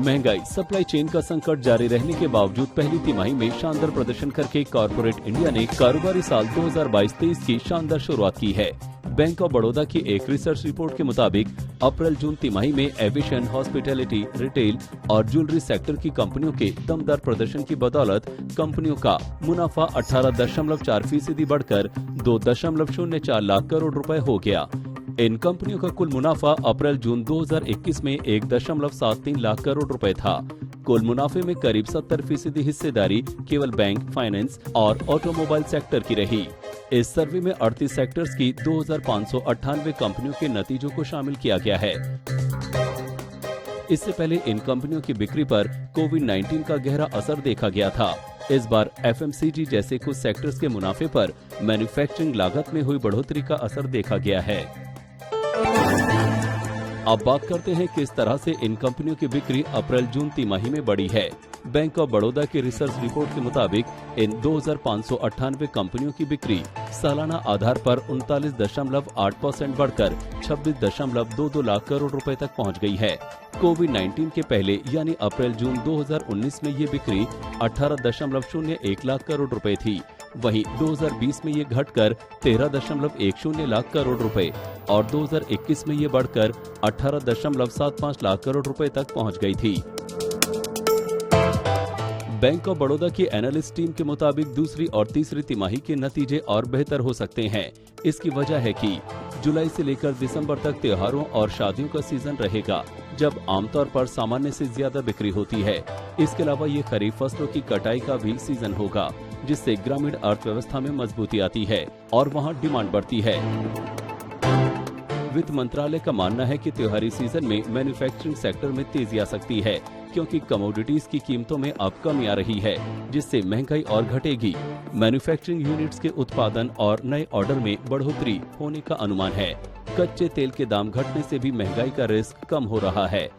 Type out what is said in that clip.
महंगाई, supply chain का संकट जारी रहने के बावजूद पहली तिमाही में शानदार प्रदर्शन करके कॉर्पोरेट इंडिया ने कारोबारी साल 2022-23 की शानदार शुरुआत की है। बैंक ऑफ बड़ौदा की एक रिसर्च रिपोर्ट के मुताबिक अप्रैल-जून तिमाही में एविएशन, हॉस्पिटैलिटी, रिटेल और ज्वेलरी सेक्टर की कंपनियों के दमदार प्रदर्शन की बदौलत कंपनियों का मुनाफा 18.4% बढ़कर 2.04 लाख करोड़ रुपए हो गया। इन कंपनियों का कुल मुनाफा अप्रैल-जून 2021 में 1.73 लाख करोड़ रुपए था। कुल मुनाफे में करीब 70% हिस्सेदारी केवल बैंक, फाइनेंस और ऑटोमोबाइल सेक्टर की रही। इस सर्वे में 38 सेक्टर्स की 2598 कंपनियों के नतीजों को शामिल किया गया है। इससे पहले इन कंपनियों की बिक्री पर कोविड-19 का गहरा असर देखा गया था। इस बार एफएमसीजी जैसे कुछ सेक्टर्स के मुनाफे पर मैन्युफैक्चरिंग लागत में हुई बढ़ोतरी का असर देखा गया है। अब बात करते हैं किस तरह से इन कंपनियों की बिक्री अप्रैल-जून तिमाही में बढ़ी है। बैंक ऑफ बड़ौदा की रिसर्च रिपोर्ट के मुताबिक इन 2598 कंपनियों की बिक्री सालाना आधार पर 39.8% बढ़कर 26.22 लाख करोड़ रुपए तक पहुंच गई है। कोविड-19 के पहले यानी अप्रैल-जून 2019 में ये बिक्री 18.01 लाख करोड़ रुपए थी। वहीं 2020 में ये घटकर 13.10 लाख करोड़ रुपए और 2021 में ये बढ़कर 18.75 लाख करोड़ रुपए तक पहुंच गई थी। बैंक ऑफ बड़ौदा की एनालिस्ट टीम के मुताबिक दूसरी और तीसरी तिमाही के नतीजे और बेहतर हो सकते हैं। इसकी वजह है कि जुलाई से लेकर दिसंबर तक त्योहारों और शादियों का सीजन रहेगा, जब आमतौर पर सामान्य से ज्यादा बिक्री होती है। इसके अलावा ये खरीफ फसलों की कटाई का भी सीजन होगा, जिससे ग्रामीण अर्थव्यवस्था में मजबूती आती है और वहां डिमांड बढ़ती है। वित्त मंत्रालय का मानना है कि त्योहारी सीजन में मैन्युफैक्चरिंग सेक्टर में तेजी आ सकती है, क्योंकि कमोडिटीज की कीमतों में अब कमी आ रही है, जिससे महंगाई और घटेगी। मैन्युफैक्चरिंग यूनिट्स के उत्पादन और नए ऑर्डर में बढ़ोतरी होने का अनुमान है। कच्चे तेल के दाम घटने से भी महंगाई का रिस्क कम हो रहा है।